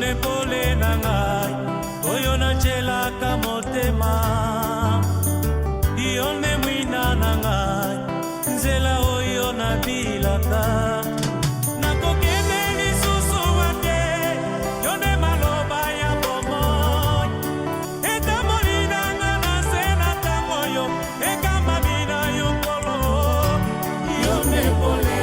ne pole na ngai oyo nacelaka motema yo ne mwina na ngai nzela oyo nabilaka nakokende lisusu wate yo ne maloba ya bomoi ekamoli na nga na se na ntango yo ekamami na yo nkolo yo ne pole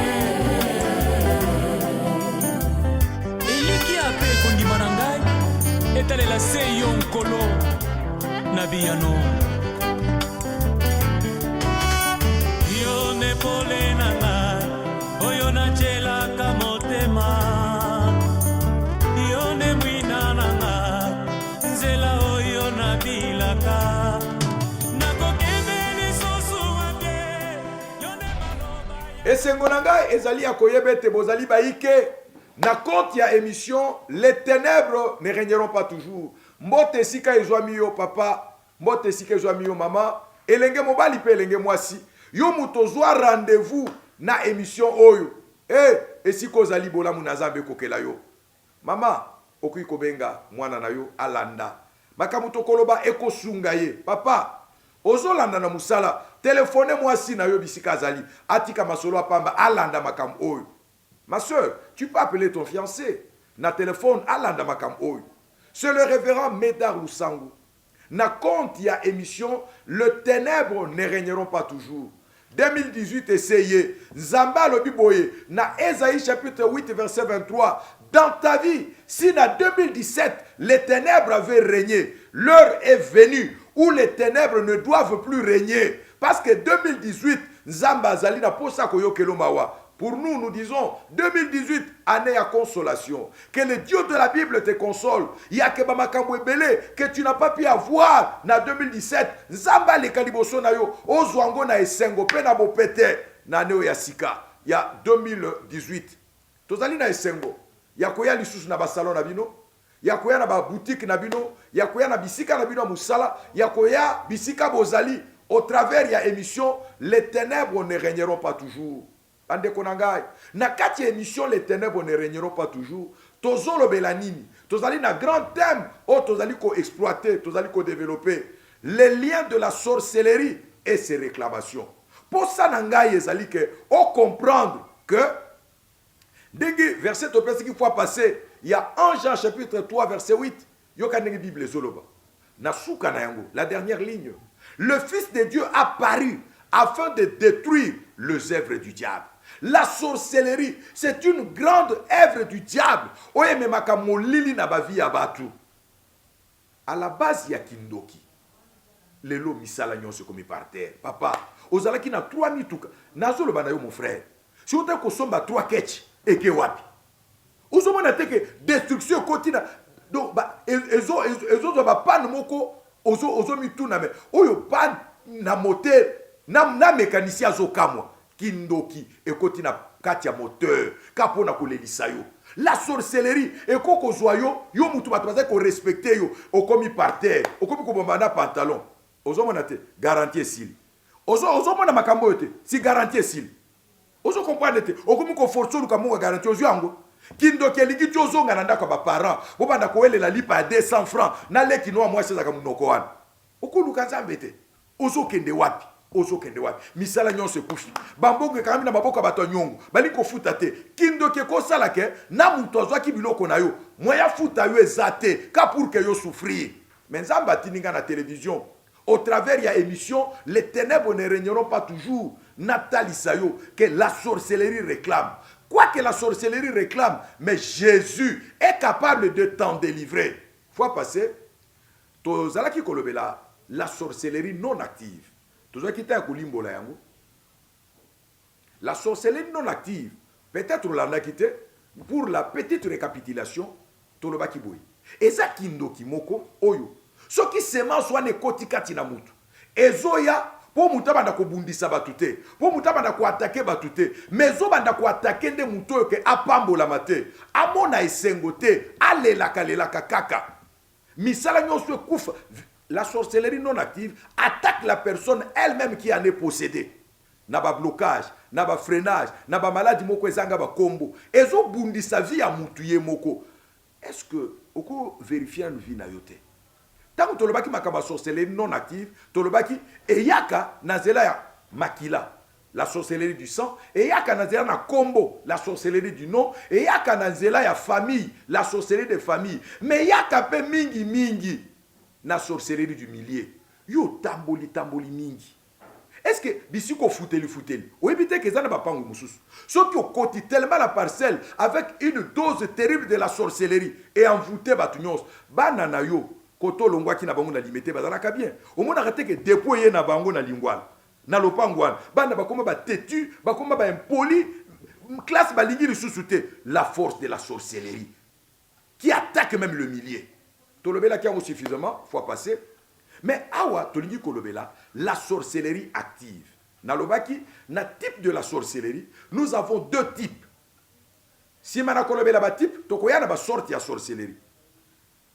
eliki ape ekondima na ngai etalela se yo nkolo na biyano yo ne pole na ngai oyo nacelaka motema yo ne mwina na ngai nzela oyo nabilaka nakokende lisusu wate yo ne maloba esengo na ngai ezali ya koyeba ete bozali baike na compte ya émission les ténèbres ne régneront pas toujours. Mbote esika ezwami yo papa, mbote esika ezwami yo mama, elenge mobali pe elenge mwasi. Yo muto zwa rendez-vous na émission oyo. Esiko zali bolamu na Nzambe kokela yo. Mama, okuyi kobenga mwana na yo alanda. Makamuto koloba ekosunga ye. Papa, ozolanda na musala, telefone mwasi na yo bisika zali. Atika masolo apamba alanda makam oyo. Ma soeur, tu peux appeler ton fiancé. Na téléphone, alanda makam oyo. C'est le révérend Médard Lusangu. Na compte ya émission, le ténèbre ne régneront pas toujours. 2018 essayé. Nzamba lobiboye. Na Ésaïe chapitre 8 verset 23. Dans ta vie, si na 2017, les ténèbres avaient régné, l'heure est venue où les ténèbres ne doivent plus régner. Parce que 2018, Nzamba zali na posa koyo kelo mawa. Pour nous, nous disons 2018, année à consolation. Que le Dieu de la Bible te console. Il y a que que tu n'as pas pu avoir en 2017. Zamba le kaliboso na yo. Ozwango na esengo. Pena bo pete. Na neo ya sika. Il y a 2018. Tozali na esengo. Ya koya lisusu na ba salon na bino. Ya koya na ba boutique na bino. Ya koya na bisika na bino musala. Ya koya bisika bozali. Au travers ya émission, les ténèbres ne régneront pas toujours. Ande konangai na kati émission les ténèbres ne régneront pas toujours tozolo belanini tozali na grand thème o tozali ko exploiter tozali ko développer les liens de la sorcellerie et ses réclamations pour ça nangai ezali que o comprendre que dengi verset to pesi qui fois passé il y a 1 Jean chapitre 3 verset 8 yoka dengi Bible zoloba na suka na yango la dernière ligne le fils de Dieu a paru afin de détruire les œuvres du diable. La sorcellerie, c'est une grande œuvre du diable. Oye memaka molili na bavi ya batu. À la base, il y a kindoki. Lelo misala nyonso komi par terre. Papa, ozalaki na 3 mituka. Nazolo bana yo mon frère. Si on te kosomba 3 ketch, eke wapi. Ozomona teke destruction kotina. Donc ezo ba pan moko ozo mituna me. Oyo pan na moteur na mécanicien azokamwa. Kindoki ekoti na kati ya moteur kapona kolelisa yo la sorcellerie ekoko zwayo yo mutu batwaza ko respecter yo okomi par terre okomi ko bomba pantalon ozomona te garantie sili ozomona makambo yote si garantie sili ozo comprendre te okomi ko forcer luka mo garantie ozo yango kindoki eligi tozonga na ndako ba parents bo banda ko elela lipa ya 200 francs na leki no moi seza ka munoko wana okuluka Nzambe te ozo kende wapi ozokende wapi misala nyonso ekufi bambongo kambi na maboko bato nyongo bali kofuta te kindoki ekosala ke na mutu azwaki biloko na yo moya futa yo ezate ka pour que yo souffrir mais Nzamba tininga na télévision au travers ya émission les ténèbres ne régneront pas toujours Nathalie Sayo que la sorcellerie réclame quoi que la sorcellerie réclame mais Jésus est capable de t'en délivrer fois passé tozalaki kolobela la sorcellerie non active. La sorcellerie non active, peut-être on l'a quitté pour la petite récapitulation, tout le bakiboui. Et ça kindoki moko oyo. Ce qui sema soit ne kotikati na mutu. Ezoya pour mutaba na kobundisa batute, pour mutaba na ko attaquer batute, mais zo banda ko attaquer nde muto ke apambola mate. Amona esengote, alela kalela kaka. Misala nyoswe kufa. La sorcellerie non active attaque la personne elle-même qui en est possédée. Naba blocage, naba freinage, naba maladie moko ezanga ba kombo. Ezo bundi sa vie a mutuye moko. est-ce que oko vérifier une vie na yote tant que tolobaki makaba sorcellerie non active tolobaki eyaka na zela ya makila la sorcellerie du sang eyaka na zela na kombo la sorcellerie du nom eyaka na zela ya famille la sorcellerie de famille mais yaka pe mingi mingi na sorcellerie du milieu yo tamboli mingi. Est-ce que bisiko futeli ou éviter que ça ne va pas mususu ceux qui ont côté tellement la parcelle avec une dose terrible de la sorcellerie et envoûté batunyos banana yo koto longwa ki na bango na limité bazalaka bien au moins arrêter que déployer na bango na lingwala na lopangwana bana bakoma ba têtu bakoma ba impoli classe balingi lisusu te la force de la sorcellerie qui attaque même le milieu tolobela qui a suffisamment fois passé. Mais awa tolingi kolobela la sorcellerie active. Nalobaki na type de la sorcellerie, nous avons deux types. Si mana kolobela ba type, tokoya na ba sorte ya sorcellerie.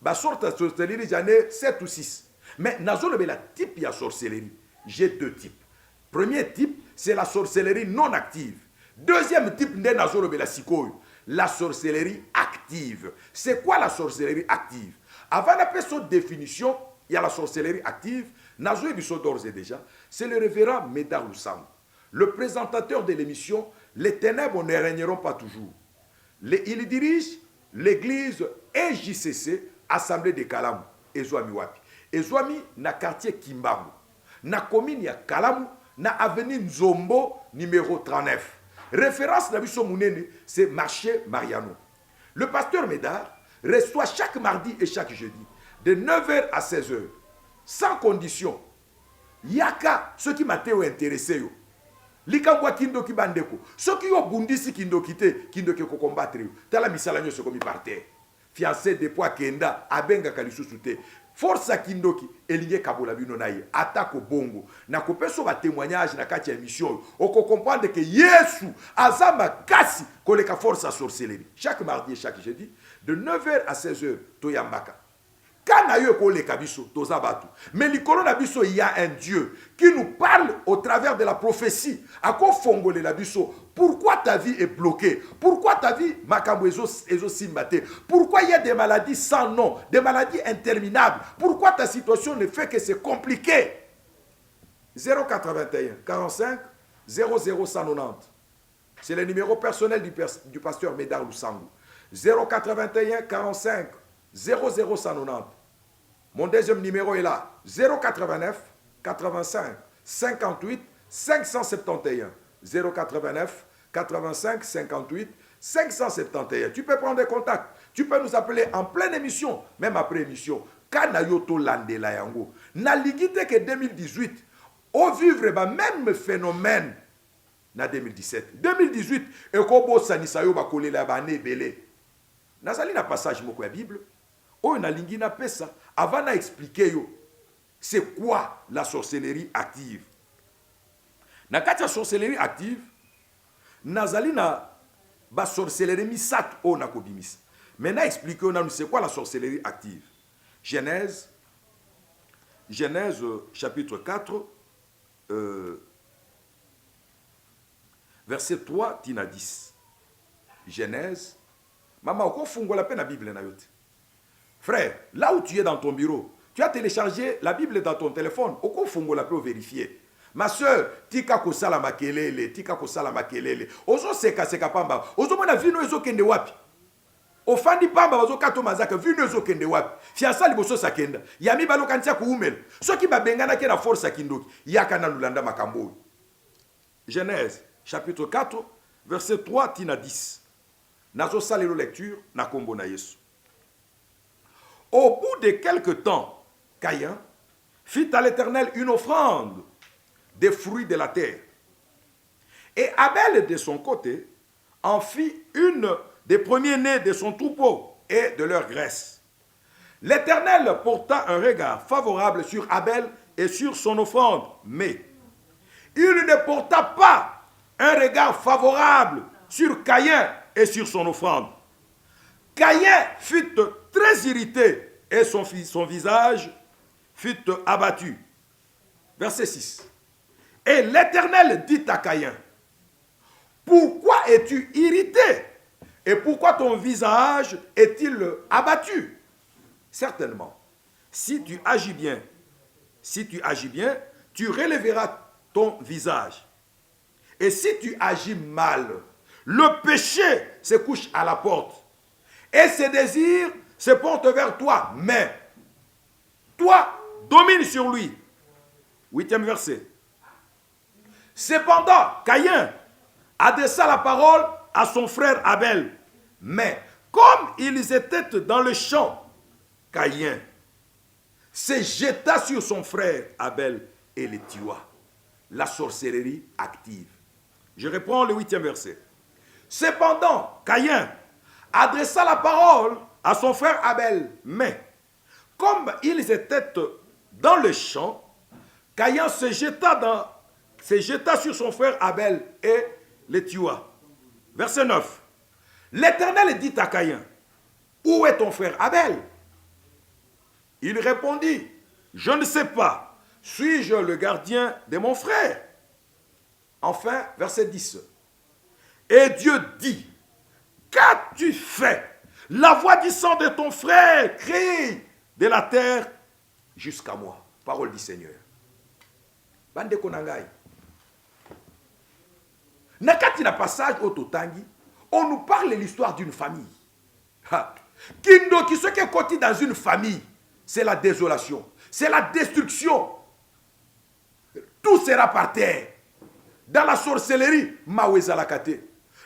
Ba sorte ya sorcellerie j'en ai 7 ou 6. Mais nazolobela type ya sorcellerie, j'ai deux types. Premier type, c'est la sorcellerie non active. Deuxième type nde nazolobela sikoyo, la sorcellerie active. C'est quoi la sorcellerie active? Avant d'appeler cette définition, il y a la sorcellerie active. Nazoé Bisso d'ores et déjà, c'est le révérend Médard Loussam, le présentateur de l'émission Les ténèbres ne régneront pas toujours. Il dirige l'église EJCC, Assemblée de Kalamu, Ezwami Wapi. Ezwami na quartier Kimbangu, na commune ya Kalamu, na avenue Nzombo, numéro 39. Référence na Bisso Mounene, c'est marché Mariano. Le pasteur Médard reçoit chaque mardi et chaque jeudi de 9h à 16h, sans condition. Yaka, ceux qui m'ont intéressé. Likangwa kindoki bandeko. Ceux qui ont bundisi kindokite, kindoki ko combattre. Tala misala nyo sokomi par terre. Fiancé de poids kenda, abenga kalisusu. Force à kindoki, elinge kabola bino naye. Attaque au bongo. Na kopeso ba témoignage na kati ya émission. Oko comprendre que Yesu, azama kasi, koleka force à sorcellerie. Chaque mardi et chaque jeudi, de 9h à 16h, toyambaka. Mais il y a un Dieu qui nous parle au travers de la prophétie. Pourquoi ta vie est bloquée? Pourquoi ta vie pourquoi il y a des maladies sans nom, des maladies interminables? Pourquoi ta situation ne fait que c'est compliqué? 081 45 00 190. C'est le numéro personnel du pasteur Médard Loussangou. 081 45 00 190. Mon deuxième numéro est là. 089 85 58 571. 089 85 58 571. Tu peux prendre des contacts. Tu peux nous appeler en pleine émission, même après émission. Kanayoto Landela Yango. Na ligité que 2018, au vivre même phénomène na 2017. 2018, ekobo sanisayo bakole la bané belé. Nazali na passage moko ya Bible. Oh, na lingi na pesa. Avant na expliquer yo, c'est quoi la sorcellerie active? Na kati ya sorcellerie active, nazali na ba sorcellerie misat o na kobimisa. Maintenant expliquer on c'est quoi la sorcellerie active. Genèse chapitre 4 verset 3 tina 10. Genèse. Maman, oko fungo la peine la Bible na yote. Frère, là où tu es dans ton bureau, tu as téléchargé la Bible dans ton téléphone. Oko fungo la peut vérifier. Ma soeur, tika kosala makelele, tika kosala makelele. Ozo seka pamba. Ozo mona vino ezo kende wapi. Ofandi pamba bazo kato mazaka vino ezo kende wapi. Fiasa liboso sakenda. Yami balo kantia kuumel. Soki babengana ke na force kindoki. Yaka na lulanda makambo. Genèse chapitre 4 verset 3 tina 10. Nazo salelo lecture na kombo na Yesu. Au bout de quelque temps, Caïn fit à l'Éternel une offrande des fruits de la terre. Et Abel, de son côté, en fit une des premiers-nés de son troupeau et de leur graisse. L'Éternel porta un regard favorable sur Abel et sur son offrande, mais il ne porta pas un regard favorable sur Caïn et sur son offrande. Caïn fut très irrité et son visage fut abattu. Verset 6. Et l'Éternel dit à Caïn, pourquoi es-tu irrité Et pourquoi ton visage est-il abattu? Certainement, si tu agis bien, tu relèveras ton visage. Et si tu agis mal, le péché se couche à la porte. Et ses désirs se portent vers toi. Mais toi, domine sur lui. 8e verset. Cependant, Caïn adressa la parole à son frère Abel. Mais comme ils étaient dans le champ, Caïn se jeta sur son frère Abel et le tua. La sorcellerie active. Je reprends le 8e verset. Cependant, Caïn adressa la parole à son frère Abel. Mais comme ils étaient dans le champ, Caïn se jeta sur son frère Abel et le tua. Verset 9. L'Éternel dit à Caïn, où est ton frère Abel? Il répondit, je ne sais pas, suis-je le gardien de mon frère? Enfin, verset 10. Et Dieu dit, qu'as-tu fait? La voix du sang de ton frère crie de la terre jusqu'à moi. Parole du Seigneur. Bande konangai. Nakati na passage au Totangi, on nous parle de l'histoire d'une famille. Kindo qui se côté dans une famille, c'est la désolation, c'est la destruction. Tout sera par terre. Dans la sorcellerie, Mawezalakate.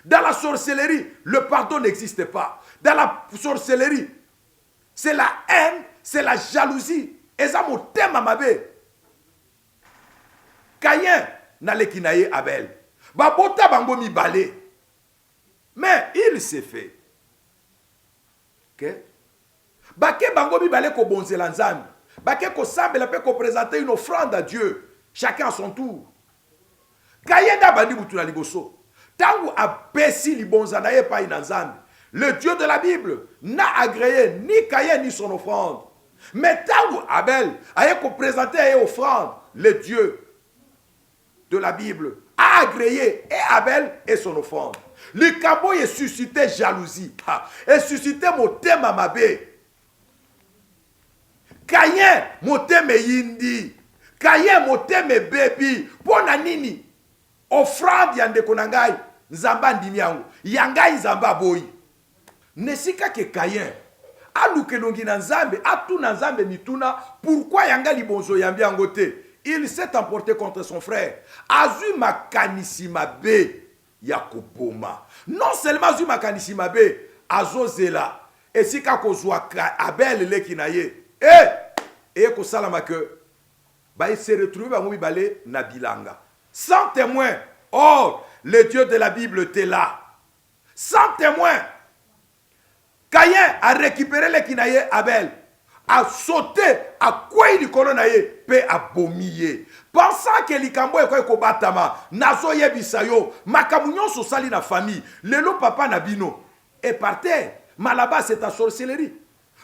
Dans la sorcellerie, le pardon n'existe pas. Dans la sorcellerie, c'est la haine, c'est la jalousie. Et ça m'a thème mabe. Caïn n'allait naye Abel. Babota bango mi balé. Mais il s'est fait. Que? Baké bango mi balé ko bonzela nzambe. Baké ko sambe la pe ko présenter une offrande à Dieu. Chacun à son tour. Caïn da bandi butuna liboso. Tangu apesi libonza na ye pa inanzambe. Le Dieu de la Bible n'a agréé ni Caïn ni son offrande. Mais tangu Abel a ko présenter une offrande, le Dieu de la Bible a agréé et Abel et son offrande. Le cabo est suscité jalousie. Et suscité motema mabe. Caïn motema yindi. Caïn motema baby. Pona nini? Offrande yande konangai. Nzamba ndimi yangu. Yangai nzamba boy. Nesika ke Caïn. Aluke nongi na nzambe. Atu na nzambe mituna. Pourquoi yanga libonzo yambi yangote? Il s'est emporté contre son frère. Azu makanisima be yakoboma. Non seulement azu makanisima be azozela. Et si kakozwa Abel le kinaye. Et ko salama que ba il s'est retrouvé ba mobi balé na bilanga. Sans témoin. Or, le Dieu de la Bible était là. Sans témoin. Caïn a récupéré le kinaye Abel. A sauté, a quoi il colonaye, pe a bomiye. Pensant que likambo est ko batama, nazo yebisayo, makamunyon so sali na famille, lelo papa nabino, et par terre, mais là-bas c'est ta sorcellerie.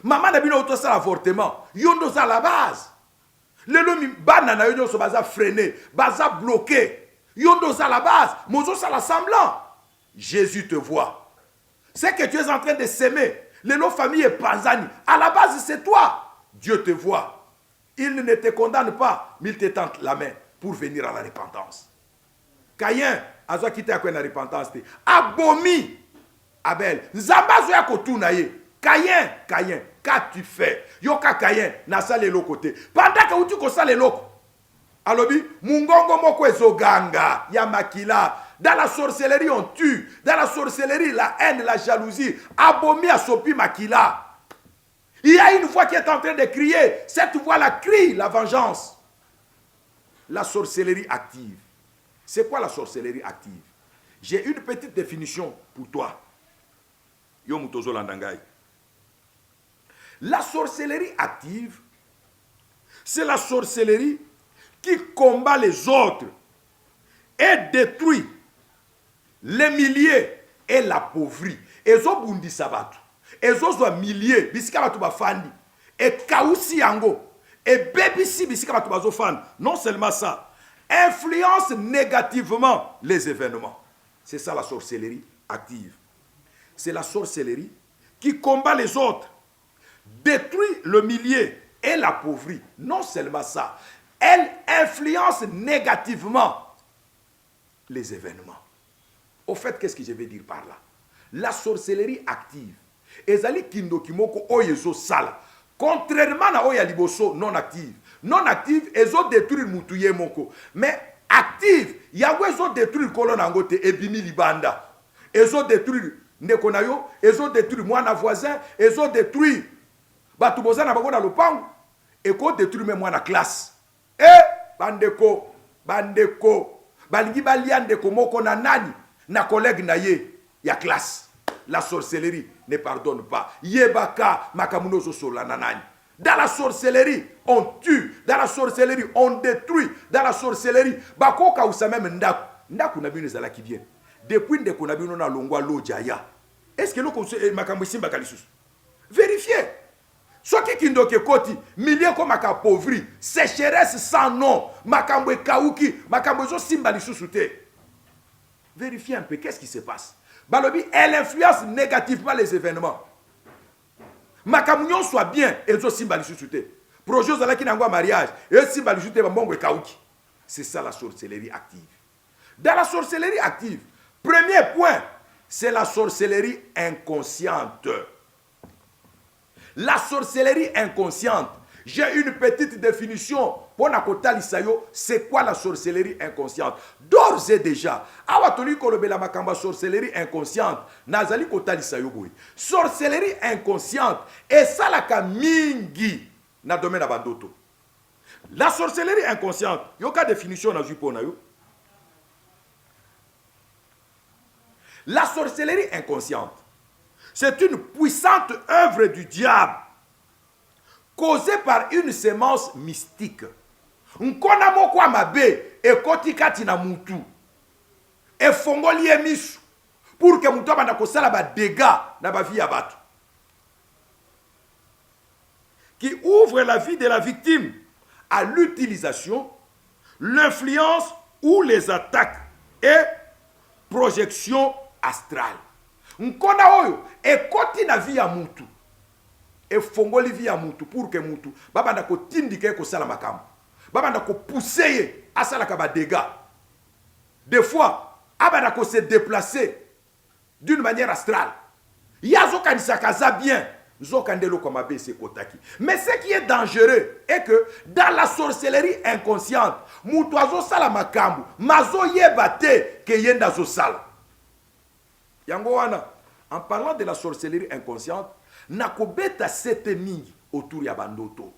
Maman nabino auto ça l'avortement, yondo ça la base. Lelo mi banana yondo so baza freiné, baza bloqué. Yondo ça la base, mozo ça l'assemblant. Jésus te voit. C'est que tu es en train de s'aimer. Lelo famille est panzani. À la base, c'est toi. Dieu te voit. Il ne te condamne pas, mais il te tente la main pour venir à la repentance. Caïn, azo quitté à quoi la repentance. Abomi Abel. Nzamba zoya kotunaye. Caïn, qu'as-tu fait? Yoka Caïn, nasa lelo côté. Pendant que tu kosa lelo. Alobi, mungongo moko ezoganga. Yamakila. Dans la sorcellerie, on tue. Dans la sorcellerie, la haine, la jalousie. Abomi a sopi makila. Il y a une voix qui est en train de crier. Cette voix-là crie la vengeance. La sorcellerie active. C'est quoi la sorcellerie active? J'ai une petite définition pour toi. Yomutozo Landangai. La sorcellerie active, c'est la sorcellerie qui combat les autres et détruit les milliers et l'appauvrit. Ezo bundi sabatu. Ezo zo milliers bisika batu bafandi. Et kausi yango. Et bebisi bisika batu bazo fandi. Non seulement ça, influence négativement les événements. C'est ça la sorcellerie active. c'est la sorcellerie qui combat les autres, détruit le milieu et l'appauvrit. Non seulement ça, elle influence négativement les événements. Au fait, qu'est-ce que je veux dire par là? La sorcellerie active. Ezali kindo kimoko oyezo sala. Contrairement à oya liboso non active. Non active, ezo détruire mutuye moko. Mais active, yago ezo détruire kolon angote ebimi libanda. Ezo détruire ndeko na yo, ezo détruire mwana voisin, ezo détruire batu boza na bango na lopango, eko détruire même mwana classe. Bandeko, balingi balia ndeko moko na nani na collègue na ye ya classe. La sorcellerie ne pardonne pas. Yebaka makamuno zosola na nani. Dans la sorcellerie, on tue. Dans la sorcellerie, on détruit. Dans la sorcellerie, bakoka usa même ndaku. Ndaku na bino zala qui vient. Depuis ndeko na bino na longwa lojaya. Est-ce que loko makambo simba kalisus? Vérifiez. Soki kindoke koti, milieu ko maka pauvri, sécheresse sans nom, makambo kauki, makambo zo simba lisusu te. Vérifiez un peu qu'est-ce qui se passe. Balobi, elle influence négativement les événements. Makamunyon soit bien, et zo simba lisusu te. Projet zala ki nangwa mariage, et simba lisusu te mbongo kauki. C'est ça la sorcellerie active. Dans la sorcellerie active, premier point, c'est la sorcellerie inconsciente. La sorcellerie inconsciente. J'ai une petite définition pour nakota lisayo. C'est quoi la sorcellerie inconsciente? D'ores et déjà, awatoli kolobe la makamba sorcellerie inconsciente. Nazali kota lisayo boy. Sorcellerie inconsciente. Et ça la kamingi na domaine abandoto. La sorcellerie inconsciente. Yoka définition na jupo na yo. La sorcellerie inconsciente. C'est une puissante œuvre du diable causée par une sémence mystique. Nkona moko mabe e kotikati na mutu e fongoli emisu pour que mutu abanda kosala ba dégâts na ba vie ya bato, qui ouvre la vie de la victime à l'utilisation, l'influence ou les attaques et projections astrales. Nkona oyo ekoti na vie ya mutu e fongoli vie ya mutu pour que mutu babanda ko tindike ko sala makambo, babanda ko pousser à sala ka ba dégâts. Des fois abanda ko se déplacer d'une manière astrale. Yazo kanisa kaza bien zokandelo ko mabe se kotaki. Mais ce qui est dangereux est que dans la sorcellerie inconsciente, mutu azo sala makambo mazo yebate ke yenda zo sala. Yango wana, en parlant de la sorcellerie inconsciente, nakobeta sete mingi autour ya bandoto.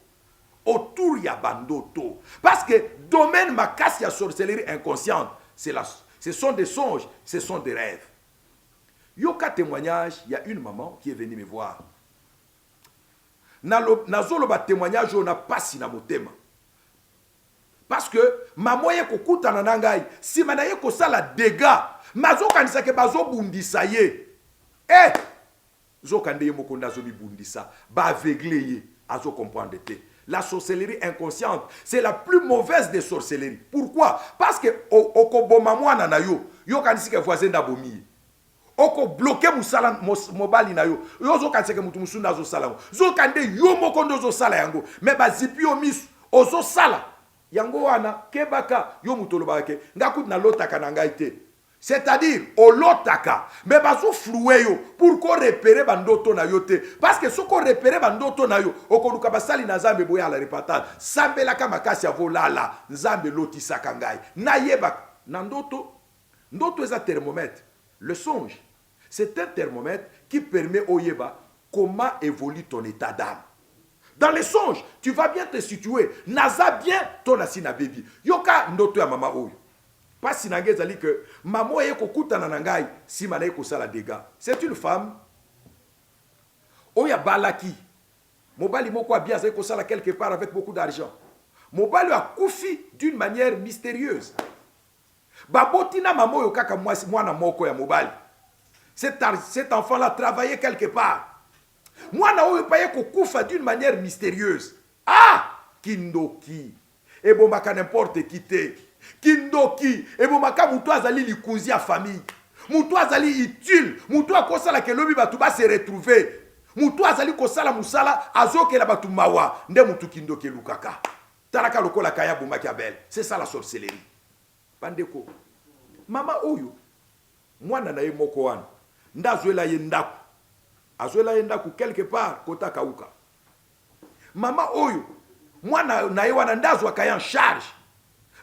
Autour ya bandoto. Parce que domaine makasi ya sorcellerie inconsciente, ce sont des songes, ce sont des rêves. Yoka témoignage, il y a une maman qui est venue me voir. Nazoloba témoignage, on n'a pas si na motema. Parce que maman ye kokuta na nangai, si manaye ko sala dégâts, mazo kanisa ke bazo bundisa ye. Zo kande ye mokonda zo bi bundisa, ba aveugle ye, azo comprendre te. La sorcellerie inconsciente, c'est la plus mauvaise des sorcelleries. Pourquoi? Parce que oko boma mwana na yo, yo kanisi ke voisin da bomi. Oko bloquer musala mobali na yo. Yo zo kanisi ke mutu musunda zo sala. Zo kande yo mokondo zo sala yango. Mais ba zipi yo misu, ozo sala. Yango wana kebaka yo mutoloba ke ngakut na lotaka na ngai te. C'est-à-dire o lotaka mais bazo floué yo pour ko repérer bandoto na yo te, parce que soko repérer bandoto na yo okoluka basali na Nzambe boya la repatage sambela kama kasi avolala Nzambe lotisaka ngai na yeba na ndoto. Ndoto est un thermomètre. Le songe, c'est un thermomètre qui permet au yeba comment évolue ton état d'âme. Dans les songes, tu vas bien te situer. Naza bien ton asina baby. Yoka ndoto ya mama oyo. Pas si nangé zali que maman ye kokuta na nangai si manaye ko sala dégâts. C'est une femme. Oya balaki. Mobali moko a bien ko sala quelque part avec beaucoup d'argent. Mobali a koufi d'une manière mystérieuse. Babotina maman yo kaka mwana moko ya mobali. Cet enfant-là travaillait quelque part. Moi, je ne d'une manière mystérieuse. Kindoki. Et bon, n'importe qui t'es. Kindoki. Et bon, moutou azali li kouzi à famille. mutu azali utile, mutu akosala ke lobi batu ba se retrouver, mutu azali kosala musala azokela batu mawa nde mutu kindoki lukaka talaka lokola kaya bomaki Abel. C'est ça la sorcellerie. Bandeko mama oyo mwana na ye moko wana ndazwela ye ndaku, azwela ye ndaku quelque part kota kauka. Mama oyo mwana na ye wana ndazwa kaya en charge,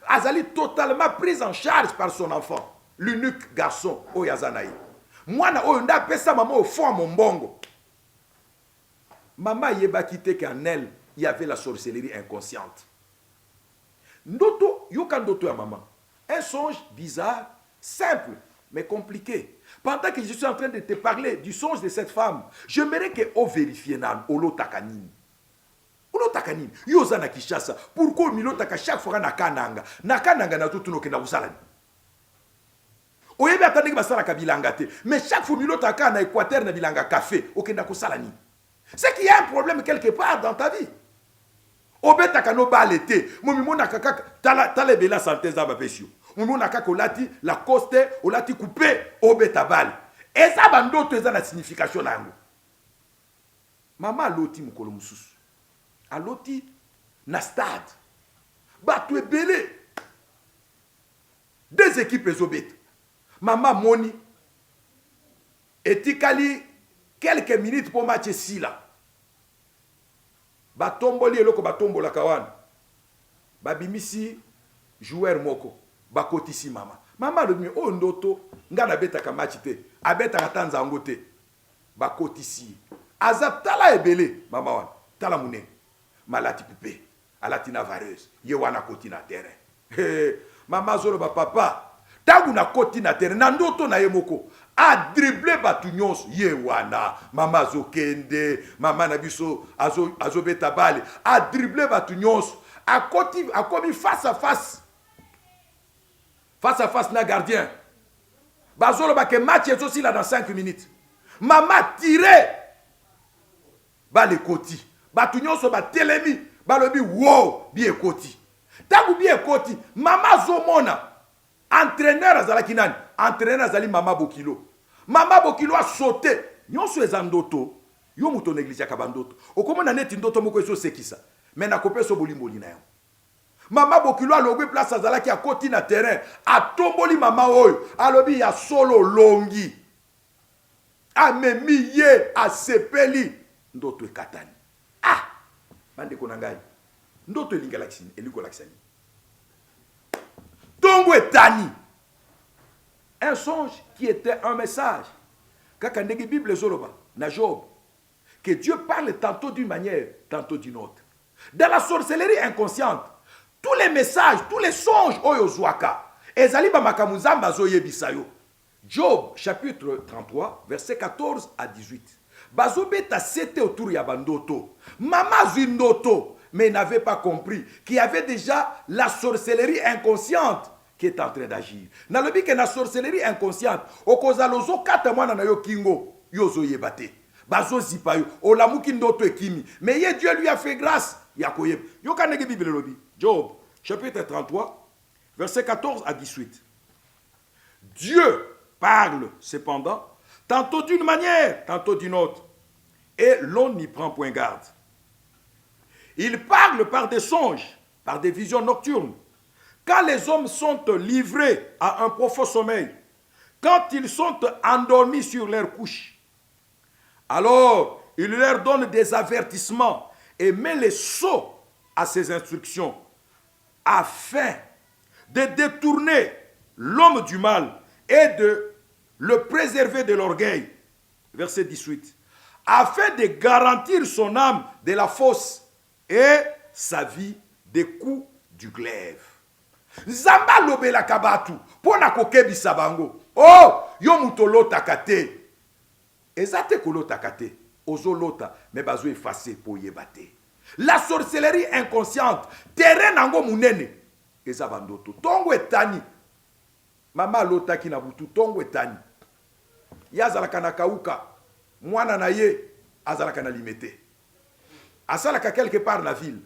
azali totalement prise en charge par son enfant, l'unique garçon oyo azanayi. Mwana oyo nda pesa mama au fond mon bongo. Mama yeba kite qu'en elle il y avait la sorcellerie inconsciente. Ndoto yoka ndoto ya maman, un songe bizarre, simple mais compliqué. Pendant que je suis en train de te parler du songe de cette femme, j'aimerais que o vérifier nan olo takanini. Olo takanini yoza na Kishasa, pourquoi milo taka chaque fois na kananga na tutuno ke na usalani. Oyebe atandiki basala ka bilanga te, mais chaque fois milo taka na Équateur na bilanga café okenda kosalani. C'est qu'il y a un problème quelque part dans ta vie. Obetaka no balete, momimona kaka tala bela santé za ba pesio. Momimona kaka olati la coste, olati coupé, obeta bal. Et ça bandoto eza na signification nango. Mama loti mukolo mususu. Aloti na stade. Batu ebele. Deux équipes ezobeta. Mama moni etikali quelques minutes pour match si là. Batomboli eloko batombola kawana. Babimisi joueur moko. Bakotisi mama. Mama lobi o ndoto ngana beta ka match te. Abeta katanza ngote. Bakotisi. Azatala ebele mama wana. Tala mune. Malati poupée. Alati na vareuse. Ye wana koti na terrain. Mama zolo ba papa. Tagu na koti na terrain. Na ndoto na ye moko. A dribble batu nyonso ye wana mama zokende mama na biso azo beta bale a dribble batu nyonso a komi face à face na gardien bazolo ba ke match est aussi là dans 5 minutes mama tiré bale koti batu nyonso ba telemi balobi wow bien koti tagu bien koti mama zomona entraîneur azalaki nani? Entraîneur azali mama Bokilo. Mama Bokilo a sauté. Nyonso ezandoto. Yo muto négligé kabandoto. Okomona neti ndoto moko eso sekisa. Mais na kopé so bolimboli na yo. Mama Bokilo a lobby place azalaki a koti na terrain. A tomboli mama oyo. A lobi ya solo longi. A memiye a sepeli. Ndoto ekatani. Ah! Bande konangai. Ndoto elinga laksini. Eliko laksani. Tongo etani. Un songe qui était un message. Kaka ndenge Bible zoloba na Job. Que Dieu parle tantôt d'une manière, tantôt d'une autre. Dans la sorcellerie inconsciente, tous les messages, tous les songes oyo zwaka. Ezali ba makamuzamba zoye bisayo. Job chapitre 33 verset 14 à 18. Bazobeta sete autour ya bandoto. Mama zindoto, mais n'avait pas compris qu'il y avait déjà la sorcellerie inconsciente qui est en train d'agir. Na lobi que na sorcellerie inconsciente, okozalozo kata mwana na yo kingo, yozo yebate. Bazo zipa yo, olamuki ndoto ekimi. Mais ye Dieu lui a fait grâce, yakoyeb. Yo kanege Bible lobi. Job, chapitre 33, verset 14 à 18. Dieu parle cependant, tantôt d'une manière, tantôt d'une autre. Et l'on n'y prend point garde. Il parle par des songes, par des visions nocturnes. Quand les hommes sont livrés à un profond sommeil, quand ils sont endormis sur leur couche, alors il leur donne des avertissements et met les sceaux à ses instructions afin de détourner l'homme du mal et de le préserver de l'orgueil. Verset 18. Afin de garantir son âme de la fosse et sa vie des coups du glaive. Zamba lobela kabatu pona kokebisa bango. Oh, yo muto lota kate. Ezate ko lota kate. Ozo lota me bazo effacer po yebate. La sorcellerie inconsciente, terrain nango munene. Eza bandoto. Tongo etani. Mama lota ki na butu tongo etani. Yazalaka na kauka. Mwana na ye azalaka na limité. Asalaka quelque part na ville.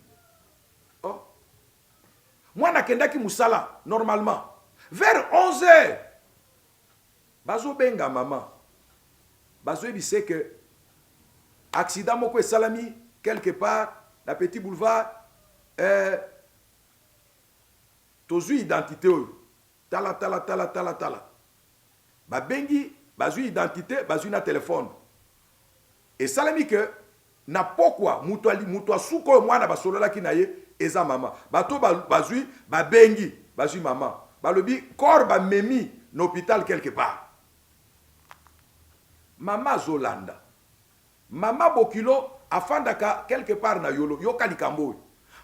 Oh. Mwana kendaki musala normalement vers 11h. bazo benga maman bazo ebise que accident moko salami quelque part na petit boulevard tozwi identité tala babengi bazwi identité bazwi na téléphone et salami que na pokwa mutu asuko mwana basololaki na ye eza mama bato bazwi babengi bazwi mama balobi corps bamemi na hôpital quelque part mama zolanda mama bokilo afandaka quelque part na yolo yoka likambo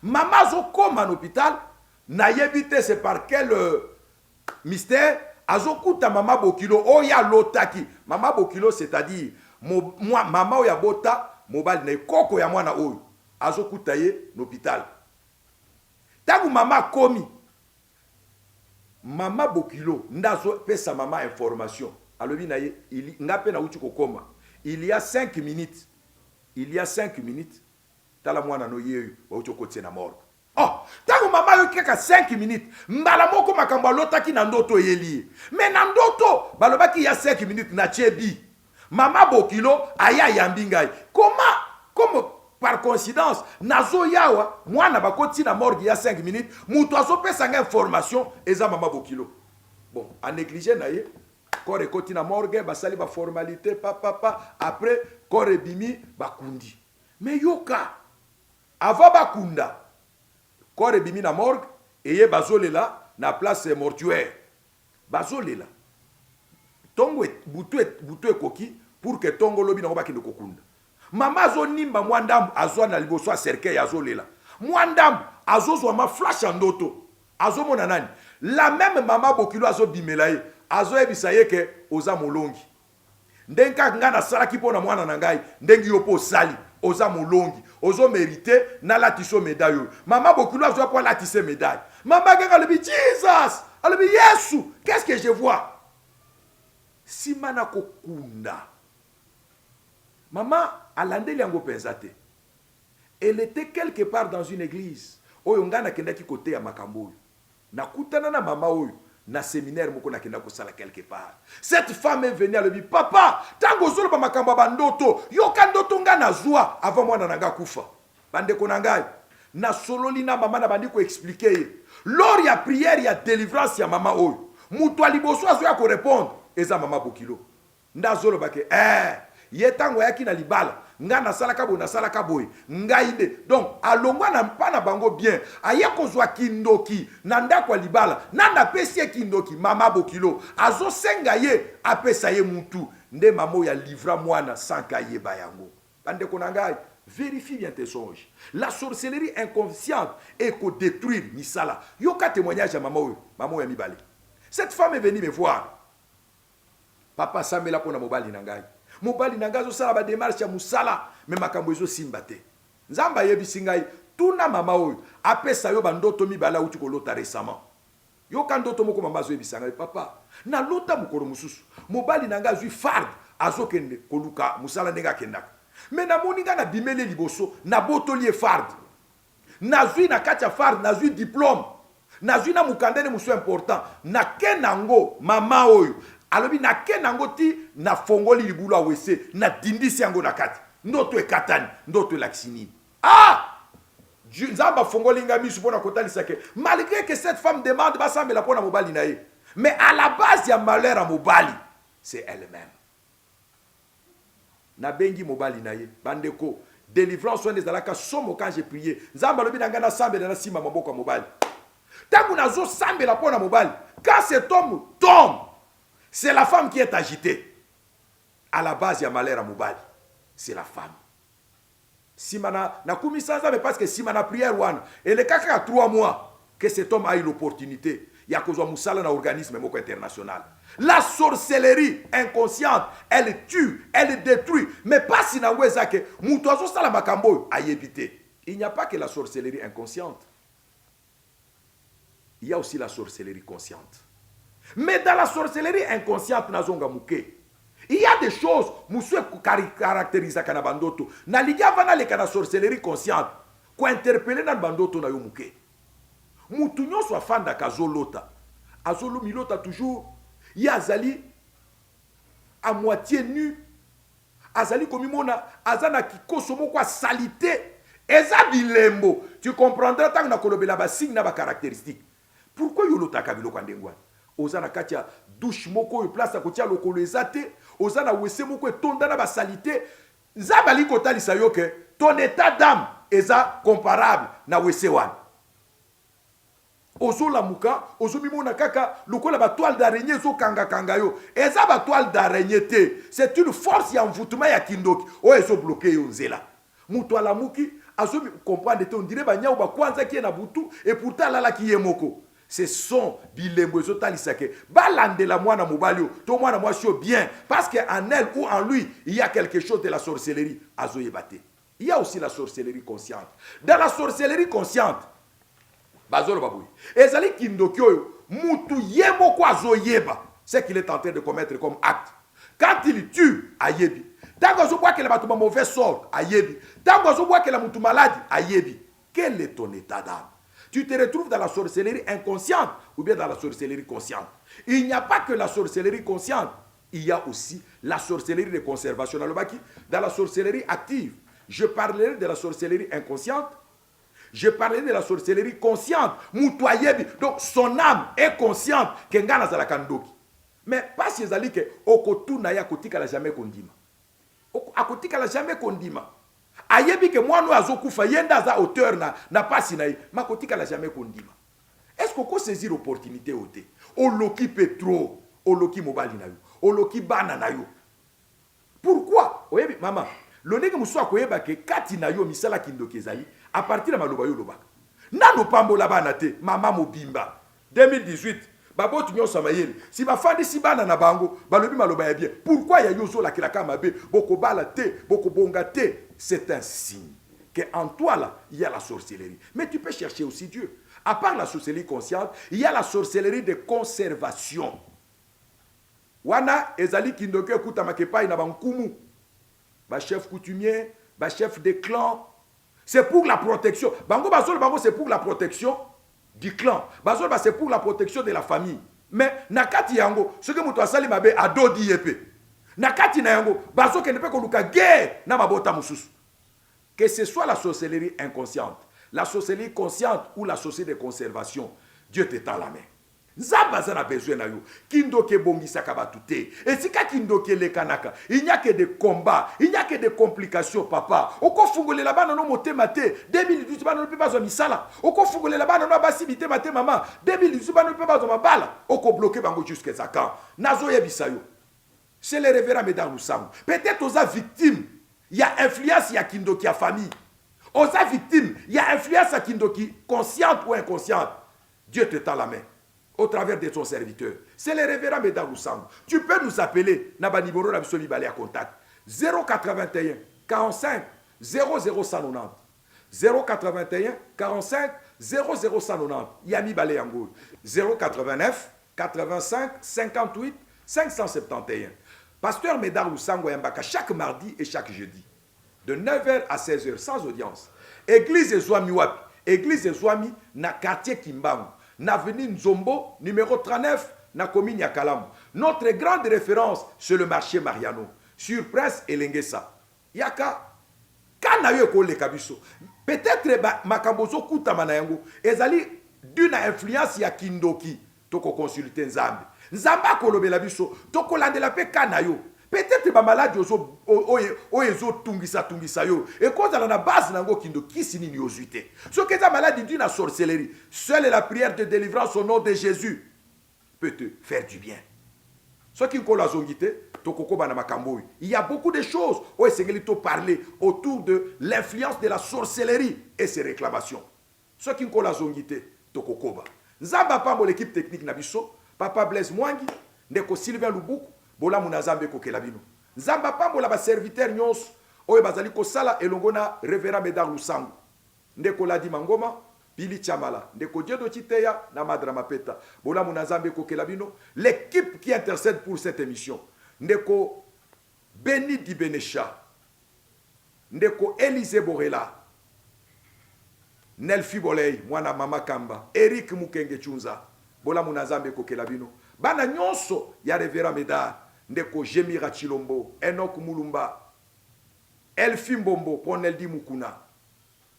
mama zokoma na hôpital na yebite c'est par quel mystère azokuta mama bokilo oya lotaki mama bokilo c'est-à-dire mama oya bota mobali na koko ya mwana oyo azokuta ye na hôpital tangu mama komi mama bokilo ndazo pesa mama information alobi na ye ngape na uti kokoma il y a 5 minutes tala mwana no yeyo wa uti kotie na mort oh tangu mama yo keka 5 minutes mbala moko makambo lotaki na ndoto yeli mais na ndoto balobaki ya 5 minutes na chebi mama bokilo aya yambingai comme par coïncidence nazo yawa mwana bakoti na morgue ya 5 minutes mutu azopesa nga information eza mama bokilo bon a négligé na ye corps ekoti na morgue basali ba formalité papa après corps ebimi bakundi mais yoka avant bakunda corps ebimi na morgue eye bazolela na place mortuaire bazolela tongo butu ekoki pour que tongo lobi nango bakende kokunda mama azonimba mwandambu azwa na liboso ya cercueil azolela mwandambu azozwa ma flash ndoto azomona nani la même mama bokilo azobimela ye azoyebisa ye ke oza molongi ndenge kaka nga nasalaki mpo na mwana na ngai ndenge yo mpo osali oza molongi ozomérite nalatiso médaille oyo mama bokilo azwa mpo alatise médaille mama kaka alobi jesus alobi yesu qu'est-ce que je vois nsima na kokunda maman alandeli yango mpenza te elle était quelque part dans une église oyo ngai nakendaki kote ya makambo oyo nakutana na mama oyo na séminaire moko nakenda kosala quelque part cette femme est venue alobi papa ntango ozoloba makambo ya bandoto yoka ndoto ngai nazwa avant mwana na ngai akufa bandeko na ngai nasololi na mama na bandi koexplike ye lors ya prière ya délivrance ya mama oyo mutu aliboso azoya korépondre eza mama bokilo nda azoloba ke ye ntango ayaki na libala nga nasalaka boye ngai nde donc alongwa na mpa na bango bien aye kozwa kindoki na ndako ya libala nanda apesi ye kindoki mama bokilo azosenga ye apesa ye mutu nde mama oyo alivra mwana sanka ayeba yango bandeko na ngai vérifie bien tes songes la sorcellerie inconsciente ekodétruire misala yoka témoignage ya mama oyo ya mibale cette femme est venue me voir papa sambela mpona mobali na ngai mobali na ngai azosala badémarche ya mosala me makambo ezosimba te nzambe ayebisi ngai tuna mama oyo apesa yo bandoto mibale auti kolota récemment yoka ndoto moko mama azoyebisa ngai papa nalota mokolo mosusu mobali na ngai azwi farde azokende koluka mosala ndenge akendaka me namoni ngai nabimeli liboso nabotoli ye farde nazwi na kati ya farde nazwi diplôme nazwi na mokandene mosu important nake nango mama oyo alobi nake nango ti na fongoli libulu awese na dindisi yango na kati ndoto ekatani ndoto elakisi nini nzambe afongoli nga misu mpona kotalisa ke malgré que cette femme demande basambela mpona mobali na ye mais à la base ya malheur ya mobali c'est elle-même nabengi mobali na ye bandeko délivrance wana ezalaka somo quand j'ai prié nzambe alobi na ngai nasambela na nsima maboko ya mobali ntango nazosambela mpona mobali quand cet homme tombe c'est la femme qui est agitée. À la base, il y a malheur à Moubali. C'est la femme. Si mana koumi sans mais parce que si mana prière wana, et le cas à 3 mois que cet homme a eu l'opportunité, il y a cause de moussala dans l'organisme international. La sorcellerie inconsciente, elle tue, elle détruit, mais pas si na weza que mutozo sala makambo a évité. Il n'y a pas que la sorcellerie inconsciente. Il y a aussi la sorcellerie consciente. Mais dans la sorcellerie inconsciente, il y a des choses qui caractérisent la bandoto. Na liga vana le kana sorcellerie consciente, ko interpeller na bandoto na yo muke. Mutunyo so fanda kazolota. Azolo milota toujours yazali à moitié nu. Azali komimona azana kikoso moko salité. Eza bilembo. Tu comprendras tant na kolobela ba signe na ba caractéristique. Pourquoi yolotaka biloko ndengwa? Ozana katia douche moko yo place akotia lokolo ezate, ozana wese moko etonda na ba salité. Zabali kotalisa yo ke ton état d'âme eza comparable na wese wana. Ozo la muka, ozo mimona kaka, lokola ba toile d'araignée zo kanga kanga yo. Eza ba toile d'araignée te. C'est une force ya envoûtement ya kindoki. O ezo bloqué yo nzela. Mutu ala muki, azo comprendre te on dirait ba nyao ba kwanza ki na butu et pourtant la ki yemoko. Ce sont bilembo ezo talisake. Balande la mwana mobali yo, to mwana mwasi yo bien parce que en elle ou en lui, il y a quelque chose de la sorcellerie azo yebate. Il y a aussi la sorcellerie consciente. Dans la sorcellerie consciente, bazolo baboui. Ezali kindoki oyo mutu yemo kwa zo yeba ce qu'il est en train de commettre comme acte. Quand il tue ayebi. Tango zo boit que la batu ma mauvais sort ayebi. Tango zo boit que la mutu malade ayebi. Quel est ton état d'âme? Tu te retrouves dans la sorcellerie inconsciente ou bien dans la sorcellerie consciente. Il n'y a pas que la sorcellerie consciente, il y a aussi la sorcellerie de conservation dans la sorcellerie active. Je parlerai de la sorcellerie inconsciente. Je parlais de la sorcellerie consciente. Moutoyebi. Donc son âme est consciente que ngana za la kandoki. Mais pas si ezali que okotu na ya kotika la jamais kondima. Akotika la jamais kondima. Ayebi que moi no azokufa yenda za auteur na pasi na yi. Makotika la jamais kondima. Est-ce qu'on peut saisir l'opportunité ote? Oloki petro, oloki mobali na yo, oloki bana na yo. Pourquoi? Oyebi maman, l'oneke muswa koyeba ke kati na yo misala kindoki ezali. À partir de maloba yo lobaka. Nano pambola bana te, mama mobimba. 2018, babo tunyo samayeli. Si ba fandi si bana na bango, balobi maloba ya bien. Pourquoi ya yozo la kilaka mabe, boko bala te, boko bonga te? C'est un signe que en toi là, il y a la sorcellerie. Mais tu peux chercher aussi Dieu. À part la sorcellerie consciente, il y a la sorcellerie de conservation. Wana ezali kindoke kuta makepai na bankumu. Ba chef coutumier, ba chef de clan. C'est pour la protection. Bango Bazol Bango, c'est pour la protection du clan. Bazol c'est pour la protection de la famille. Mais nakati yango, ce que muto asali mabe adodi yepe. Nakati na yango, Bazol ne peut koluka guerre na mabota mususu. Que ce soit la sorcellerie inconsciente, la sorcellerie consciente ou la sorcellerie de conservation, Dieu t'étend la main. Nzamba a besoin na yo. Kindoke bongisa kabatute. Et si ka kindoke le kanaka, il n'y a que des combats, il n'y a que des complications, papa. Oko fungole la bana no mote mate. 2018 bana no pe bazo misala. Oko fungole la bana no basi bite mate maman. 2018 bana no pe bazo mabala. Oko bloqué bango jusqu'à ça quand. Nazo yebisa yo. C'est le révérend Médard Loussamou. Peut-être aux victimes, il y a influence, il y a kindoki à famille. Aux victimes, il y a influence à kindoki consciente ou inconsciente. Dieu te tend la main. Au travers de son serviteur. C'est le révérend Médard Loussamou. Tu peux nous appeler. Naba Niboro Nabisoli Balé à contact. 081 45 00190. 081 45 00190. Yami Balé Yangoul. 089 85 58 571. Pasteur Médard Loussamou Yambaka chaque mardi et chaque jeudi. De 9h à 16h sans audience. Église Ezouami Wapi. Église Ezouami na quartier Kimbangu. N'avenue Nzombo, numéro 39, na commune Yakalam. Notre grande référence, c'est le marché Mariano, sur Prince Elengesa. Yaka, kanayo ko le kabiso. Peut-être makambozo kuta manayango, ezali d'une influence ya kindoki, toko consulter Nzambe. Nzamba ko lobela biso, toko landela pe kanayo. Peut-être ba malade oyezo tungisa yo. Et quand on a la base nango kindo kisini ni osuité. Ce que ta maladie d'une sorcellerie, seule la prière de délivrance au nom de Jésus peut te faire du bien. Ce qui ko la zongité, tokoko bana makambo. Il y a beaucoup de choses où Seigneur parler autour de l'influence de la sorcellerie et ses réclamations. Ce qui ko la zongité, tokoko ba. Nzamba pambo l'équipe technique nabiso, papa Blaise Mwangi, ndeko Sylvain Lubuku. Bola munazambe ko kelabino. Nzamba pambola ba serviteur nyos oyo bazali ko sala elongona révérend Médard Loussamou. Ndeko Ladi Mangoma, Pili Chamala, ndeko Diedo Chiteya na Madrama Peta. Bola munazambe ko kelabino, l'équipe qui intercède pour cette émission. Ndeko Beni Dibenesha. Ndeko Élisée Borela. Nelfi Bolei, mwana mama Kamba, Eric Mukenge Chunza. Bola munazambe ko kelabino. Bana nyonso ya révérend Médard. ndeko Jemira Chilombo, Enoch Mulumba, Elfi Mbombo, Poneldi Mukuna.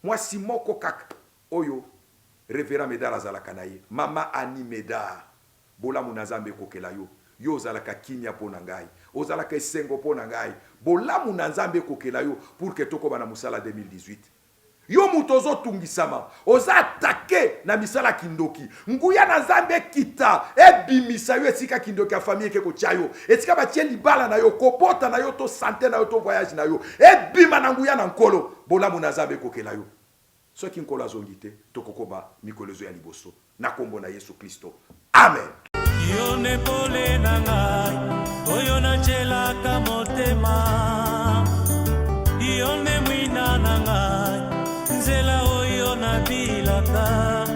Moi, Simoko Kak, Oyo, Révérend Médard Azalakanaye, Mama Ani Médard, Bola Munazambe Kokelayo, Yo Zalaka Kinya Ponangai, Ozalaka Sengo Ponangai, Bola Munazambe Kokelayo, pour que Toko Bana Musala 2018. Yo mutozo tungisama, oza atake na misala kindoki. Nguya na Nzambe kita, bimisa yo esika kindoki a famille keko chayo. Esika batie libala na yo, kopota na yo, to santé na yo, to voyage na yo. Bima na nguya na nkolo, bola mu na Nzambe kokela yo. So ki nkolo azongite, tokokoba mikolezo ya liboso. Na kombo na Yesu Kristo. Amen. Yo ne pole na ngai, oyo na chela ka motema. Yo ne mwina na ngai, nzela oyo na bilaka.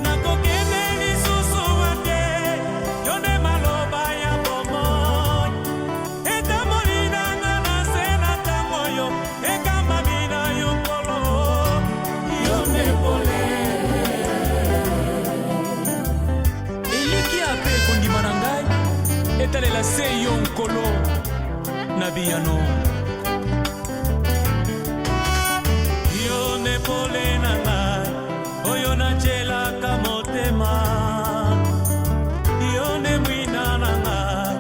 Nakokende lisusu wate, yo ne maloba ya bomoi. Eka molina na sena tamoyo, eka mamina yo kolo. Yo ne pole. Eliki ape kondima na ngai, etalela se yo nkolo na biyano. Pole na ngai, oyo na chela ka motema. Yo ne mwina na ngai,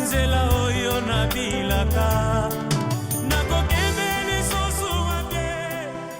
nzela oyo na bilaka.